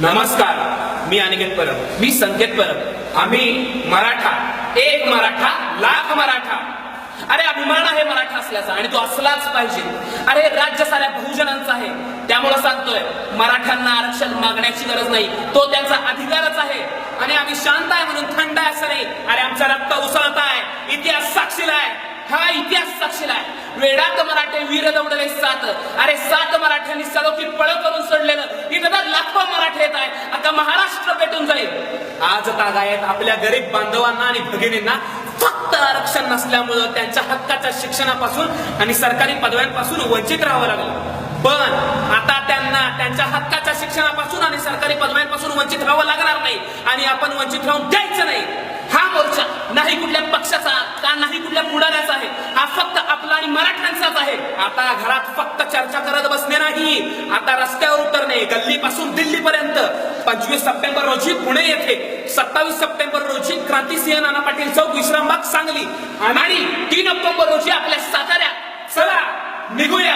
नमस्कार, मी अनिकेत परब. मी संकेत परब. आम्ही मराठा, एक मराठा लाख मराठा. अरे अभिमान आहे मराठा असल्याचा आणि तो असलाच पाहिजे. अरे राज्य साऱ्या बहुजनांचा आहे, त्यामुळे सांगतोय मराठ्यांना आरक्षण मागण्याची गरज नाही, तो त्यांचा अधिकारच आहे. आणि आम्ही शांत आहे म्हणून थंड आहे असं नाही. अरे आमचा रक्त उसळत आहे, इतिहास साक्षीला आहे. हा इतिहास साक्षीला आहे. वेडात मराठे वीर दौडले सात. अरे 7 मराठ्यांनी सलोखी पळ करून सोडलेलं. इथं तर लाखो मराठे येत आहे. आता महाराष्ट्र पेटून जाईल. आज तागायत आपल्या गरीब बांधवांना आणि भगिनींना फक्त आरक्षण नसल्यामुळं त्यांच्या हक्काच्या शिक्षणापासून आणि सरकारी पदव्यांपासून वंचित राहावं लागलं. पण आता त्यांना त्यांच्या हक्काच्या शिक्षणापासून आणि सरकारी पदव्यांपासून वंचित राहावं लागणार नाही. आणि आपण वंचित राहून द्यायचं नाही. हा मोर्चा नाही कुठल्या पक्षाचा का नाही कुठल्या पुढाऱ्याचा आहे, हा फक्त आपला आणि मराठ्यांचाच आहे. आता घरात फक्त चर्चा करत बसणे नाही, आता रस्त्यावर उतरणे. गल्लीपासून दिल्लीपर्यंत. 25 सप्टेंबर रोजी पुणे येथे, 27 सप्टेंबर रोजी क्रांतिसिंह नाना पाटील चौक, विश्रामबाग, सांगली आणि 3 ऑक्टोबर रोजी आपल्या साताऱ्यात. चला निघूया.